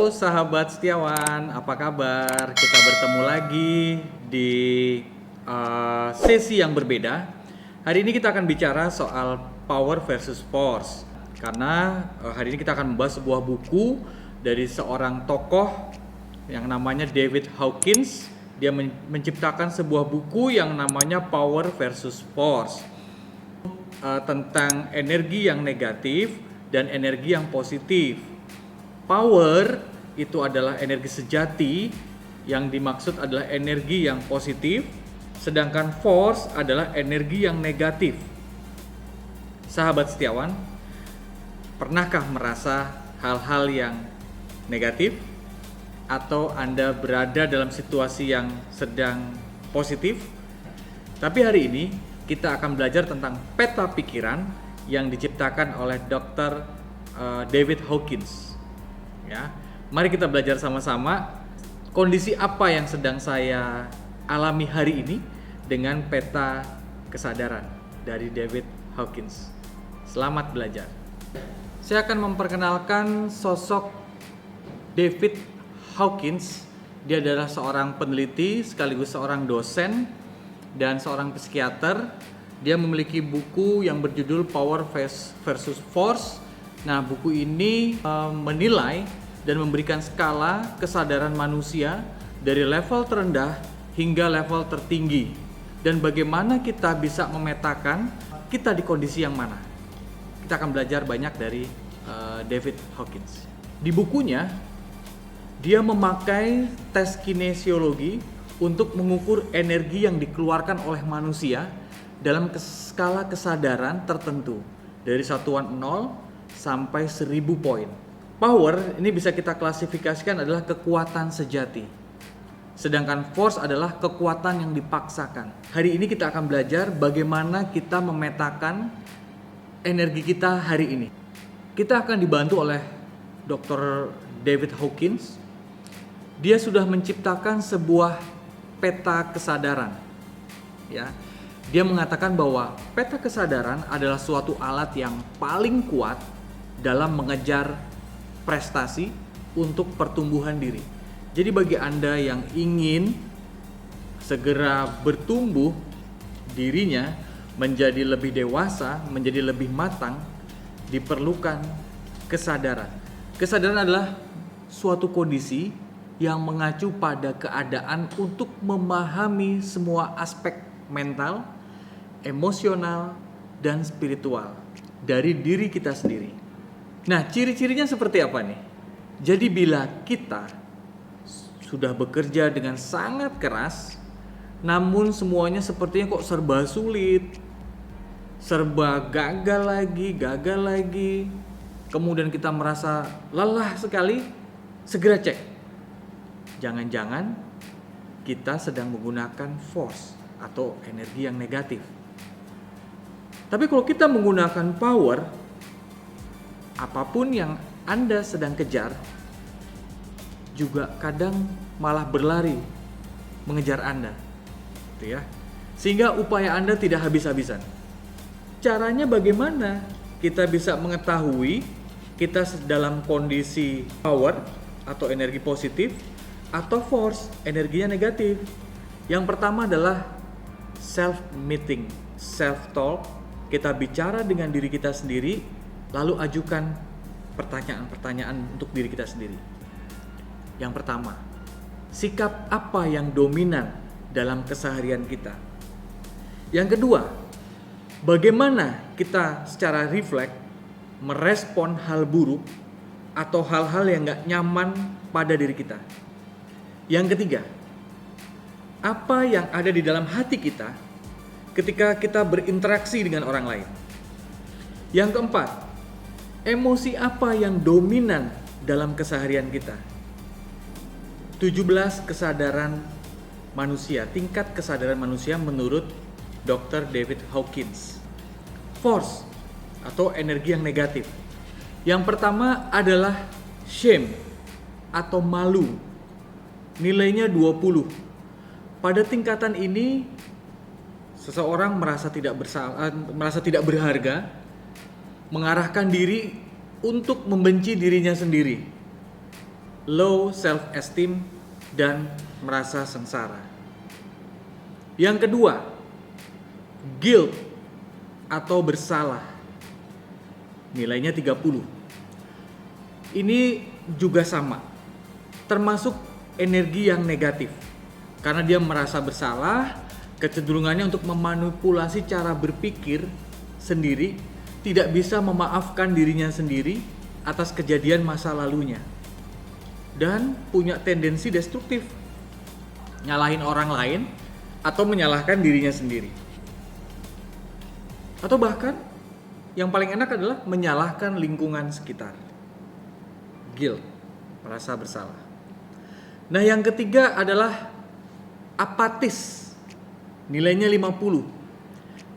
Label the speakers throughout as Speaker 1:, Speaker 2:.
Speaker 1: Halo sahabat setiawan, apa kabar? Kita bertemu lagi di sesi yang berbeda. Hari ini kita akan bicara soal power versus force. Karena hari ini kita akan membahas sebuah buku dari seorang tokoh yang namanya David Hawkins. Dia menciptakan sebuah buku yang namanya Power versus Force, tentang energi yang negatif dan energi yang positif. Power itu adalah energi sejati, yang dimaksud adalah energi yang positif, sedangkan force adalah energi yang negatif. Sahabat setiawan, pernahkah merasa hal-hal yang negatif? Atau Anda berada dalam situasi yang sedang positif? Tapi hari ini kita akan belajar tentang peta pikiran yang diciptakan oleh Dr. David Hawkins. Ya, mari kita belajar sama-sama kondisi apa yang sedang saya alami hari ini dengan peta kesadaran dari David Hawkins. Selamat belajar. Saya akan memperkenalkan sosok David Hawkins. Dia adalah seorang peneliti sekaligus seorang dosen dan seorang psikiater. Dia memiliki buku yang berjudul Power versus Force. Nah, buku ini menilai dan memberikan skala kesadaran manusia dari level terendah hingga level tertinggi, dan bagaimana kita bisa memetakan kita di kondisi yang mana. Kita akan belajar banyak dari David Hawkins. Di bukunya dia memakai tes kinesiologi untuk mengukur energi yang dikeluarkan oleh manusia dalam skala kesadaran tertentu dari satuan 0 sampai 1000 poin. Power ini bisa kita klasifikasikan adalah kekuatan sejati. Sedangkan force adalah kekuatan yang dipaksakan. Hari ini kita akan belajar bagaimana kita memetakan energi kita hari ini. Kita akan dibantu oleh Dr. David Hawkins. Dia sudah menciptakan sebuah peta kesadaran. Ya. Dia mengatakan bahwa peta kesadaran adalah suatu alat yang paling kuat dalam mengejar prestasi untuk pertumbuhan diri. Jadi bagi Anda yang ingin segera bertumbuh dirinya menjadi lebih dewasa, menjadi lebih matang, diperlukan kesadaran. Kesadaran adalah suatu kondisi yang mengacu pada keadaan untuk memahami semua aspek mental, emosional, dan spiritual dari diri kita sendiri. Nah, ciri-cirinya seperti apa nih? Jadi bila kita sudah bekerja dengan sangat keras, namun semuanya sepertinya kok serba sulit, serba gagal lagi, kemudian kita merasa lelah sekali, segera cek. Jangan-jangan kita sedang menggunakan force atau energi yang negatif. Tapi kalau kita menggunakan power, apapun yang Anda sedang kejar juga kadang malah berlari mengejar Anda, gitu ya. Sehingga upaya Anda tidak habis-habisan. Caranya bagaimana kita bisa mengetahui kita dalam kondisi power atau energi positif atau force, energinya negatif? Yang pertama adalah self-meeting, self-talk. Kita bicara dengan diri kita sendiri, lalu ajukan pertanyaan-pertanyaan untuk diri kita sendiri. Yang pertama, sikap apa yang dominan dalam keseharian kita? Yang kedua, bagaimana kita secara refleks merespon hal buruk atau hal-hal yang gak nyaman pada diri kita? Yang ketiga, apa yang ada di dalam hati kita ketika kita berinteraksi dengan orang lain? Yang keempat, emosi apa yang dominan dalam keseharian kita? 17 kesadaran manusia, tingkat kesadaran manusia menurut Dr. David Hawkins. Force atau energi yang negatif. Yang pertama adalah shame atau malu. Nilainya 20. Pada tingkatan ini seseorang merasa tidak berharga, mengarahkan diri untuk membenci dirinya sendiri. low self-esteem, dan merasa sengsara. Yang kedua, guilt atau bersalah. Nilainya 30. Ini juga sama, termasuk energi yang negatif. Karena dia merasa bersalah, kecenderungannya untuk memanipulasi cara berpikir sendiri, tidak bisa memaafkan dirinya sendiri atas kejadian masa lalunya. Dan punya tendensi destruktif, nyalahin orang lain atau menyalahkan dirinya sendiri. Atau bahkan yang paling enak adalah menyalahkan lingkungan sekitar. Guilt, merasa bersalah. Nah, yang ketiga adalah apatis. Nilainya 50.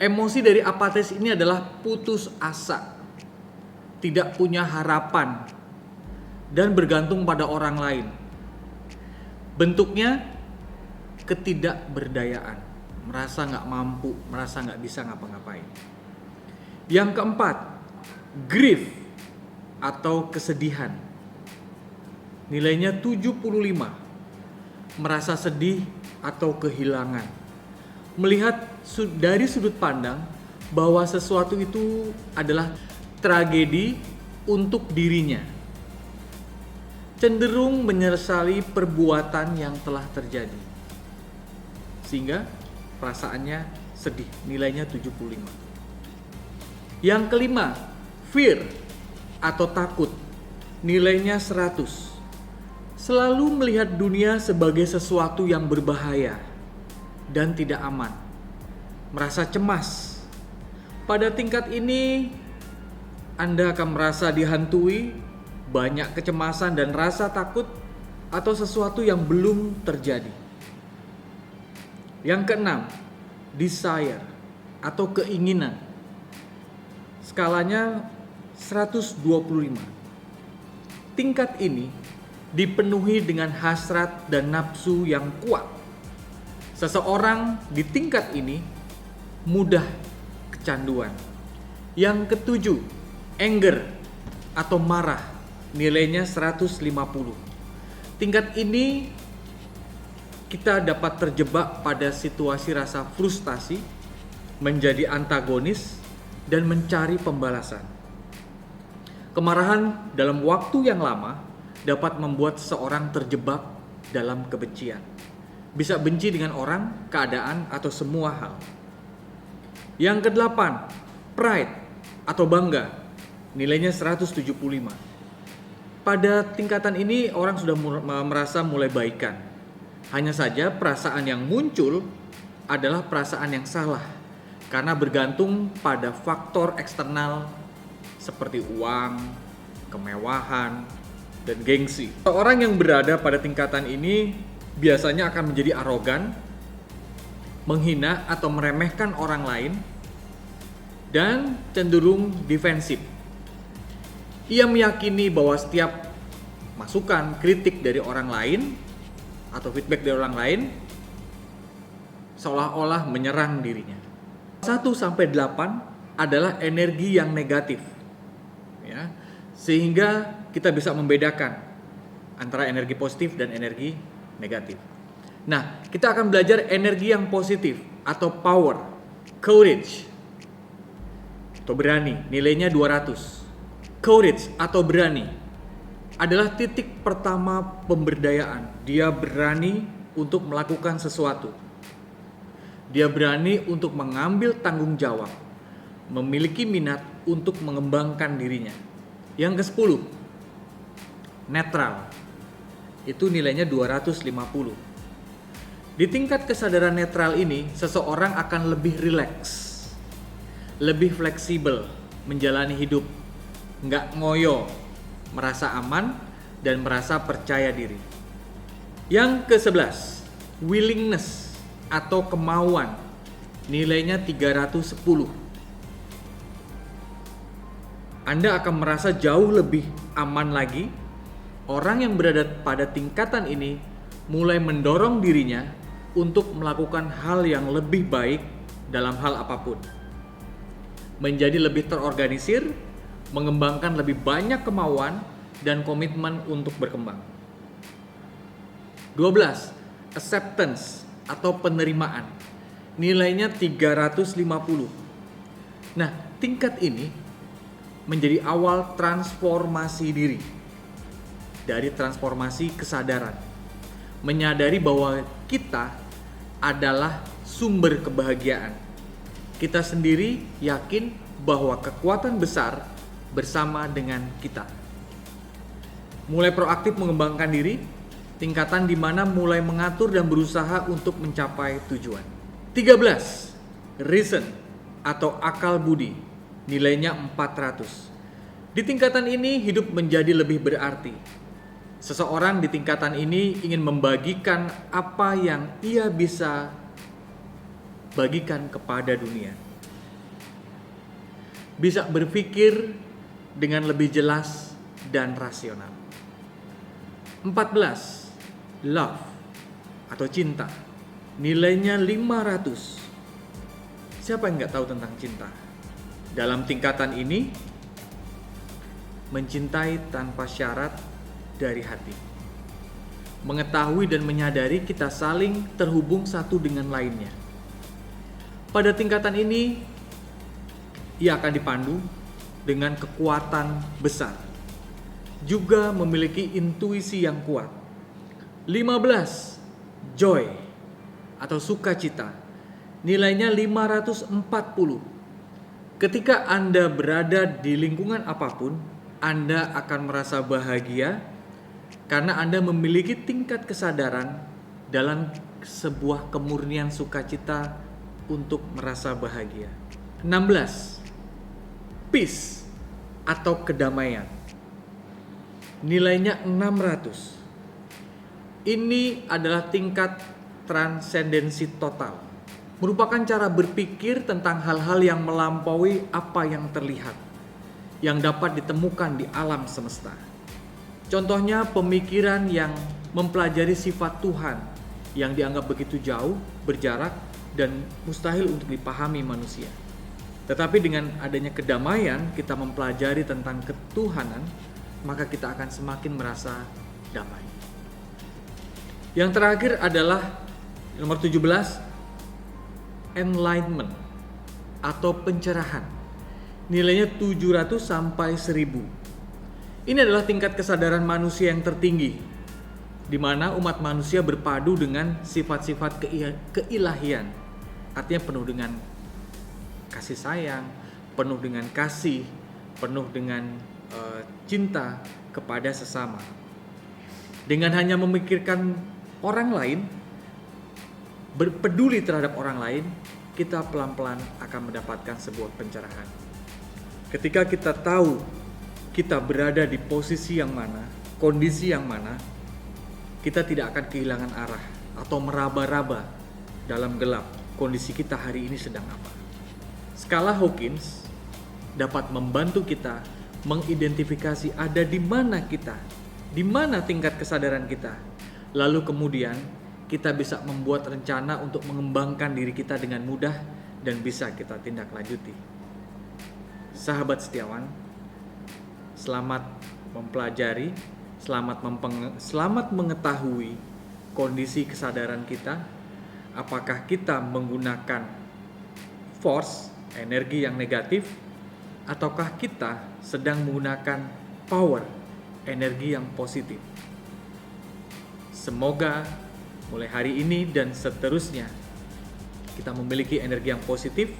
Speaker 1: Emosi dari apatis ini adalah putus asa, tidak punya harapan, dan bergantung pada orang lain. Bentuknya ketidakberdayaan, merasa nggak mampu, merasa nggak bisa ngapa-ngapain. Yang keempat, grief atau kesedihan. Nilainya 75. Merasa sedih atau kehilangan. Melihat dari sudut pandang bahwa sesuatu itu adalah tragedi untuk dirinya. Cenderung menyesali perbuatan yang telah terjadi. Sehingga perasaannya sedih, nilainya 75. Yang kelima, fear atau takut, nilainya 100. Selalu melihat dunia sebagai sesuatu yang berbahaya dan tidak aman. Merasa cemas. Pada tingkat ini, Anda akan merasa dihantui, banyak kecemasan dan rasa takut atau sesuatu yang belum terjadi. Yang keenam, desire atau keinginan. Skalanya 125. Tingkat ini dipenuhi dengan hasrat dan nafsu yang kuat. Seseorang di tingkat ini mudah kecanduan. Yang ketujuh, anger atau marah, nilainya 150. Tingkat ini kita dapat terjebak pada situasi rasa frustasi, menjadi antagonis, dan mencari pembalasan. Kemarahan dalam waktu yang lama dapat membuat seseorang terjebak dalam kebencian. Bisa benci dengan orang, keadaan, atau semua hal. Yang kedelapan, pride atau bangga, nilainya 175. Pada tingkatan ini orang sudah merasa mulai baikan. Hanya saja perasaan yang muncul adalah perasaan yang salah karena bergantung pada faktor eksternal seperti uang, kemewahan, dan gengsi. Orang yang berada pada tingkatan ini biasanya akan menjadi arogan, menghina atau meremehkan orang lain, dan cenderung defensif. Ia meyakini bahwa setiap masukan, kritik dari orang lain atau feedback dari orang lain seolah-olah menyerang dirinya. 1-8 adalah energi yang negatif, ya, sehingga kita bisa membedakan antara energi positif dan energi negatif. Nah, kita akan belajar energi yang positif atau power, courage atau berani, nilainya 200. Courage atau berani adalah titik pertama pemberdayaan. Dia berani untuk melakukan sesuatu. Dia berani untuk mengambil tanggung jawab, memiliki minat untuk mengembangkan dirinya. Yang ke-10, netral. Itu nilainya 250. Di tingkat kesadaran netral ini, seseorang akan lebih rileks, lebih fleksibel menjalani hidup, nggak ngoyo, merasa aman, dan merasa percaya diri. Yang ke-11, willingness atau kemauan, nilainya 310. Anda akan merasa jauh lebih aman lagi. Orang yang berada pada tingkatan ini mulai mendorong dirinya untuk melakukan hal yang lebih baik dalam hal apapun. Menjadi lebih terorganisir, mengembangkan lebih banyak kemauan dan komitmen untuk berkembang. 12. Acceptance atau penerimaan. Nilainya 350. Nah, tingkat ini menjadi awal transformasi diri. Dari transformasi kesadaran. Menyadari bahwa kita adalah sumber kebahagiaan. Kita sendiri yakin bahwa kekuatan besar bersama dengan kita. Mulai proaktif mengembangkan diri, tingkatan di mana mulai mengatur dan berusaha untuk mencapai tujuan. 13. Reason atau akal budi, nilainya 400. Di tingkatan ini hidup menjadi lebih berarti. Seseorang di tingkatan ini ingin membagikan apa yang ia bisa bagikan kepada dunia. Bisa berpikir dengan lebih jelas dan rasional. 14. Love atau cinta, nilainya 500. Siapa yang nggak tahu tentang cinta? Dalam tingkatan ini, mencintai tanpa syarat dari hati. Mengetahui dan menyadari kita saling terhubung satu dengan lainnya. Pada tingkatan ini, ia akan dipandu dengan kekuatan besar. Juga memiliki intuisi yang kuat. 15. Joy atau sukacita, nilainya 540. Ketika Anda berada di lingkungan apapun, Anda akan merasa bahagia karena Anda memiliki tingkat kesadaran dalam sebuah kemurnian sukacita untuk merasa bahagia. 16. Peace atau kedamaian, nilainya 600. Ini adalah tingkat transendensi total. Merupakan cara berpikir tentang hal-hal yang melampaui apa yang terlihat, yang dapat ditemukan di alam semesta. Contohnya pemikiran yang mempelajari sifat Tuhan yang dianggap begitu jauh, berjarak, dan mustahil untuk dipahami manusia. Tetapi dengan adanya kedamaian, kita mempelajari tentang ketuhanan, maka kita akan semakin merasa damai. Yang terakhir adalah nomor 17, enlightenment atau pencerahan. Nilainya 700 sampai 1000. Ini adalah tingkat kesadaran manusia yang tertinggi, di mana umat manusia berpadu dengan sifat-sifat keilahian. Artinya penuh dengan kasih sayang, penuh dengan kasih, penuh dengan cinta kepada sesama. Dengan hanya memikirkan orang lain, berpeduli terhadap orang lain, kita pelan-pelan akan mendapatkan sebuah pencerahan. Ketika kita tahu kita berada di posisi yang mana, kondisi yang mana, kita tidak akan kehilangan arah atau meraba-raba dalam gelap. Kondisi kita hari ini sedang apa? Skala Hawkins dapat membantu kita mengidentifikasi ada di mana kita, di mana tingkat kesadaran kita. Lalu kemudian kita bisa membuat rencana untuk mengembangkan diri kita dengan mudah dan bisa kita tindak lanjuti. Sahabat setiawan, selamat mempelajari, selamat mengetahui kondisi kesadaran kita. Apakah kita menggunakan force, energi yang negatif, ataukah kita sedang menggunakan power, energi yang positif. Semoga mulai hari ini dan seterusnya kita memiliki energi yang positif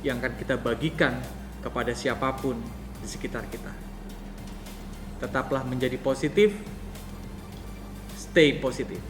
Speaker 1: yang akan kita bagikan kepada siapapun di sekitar kita. Tetaplah menjadi positif, stay positif.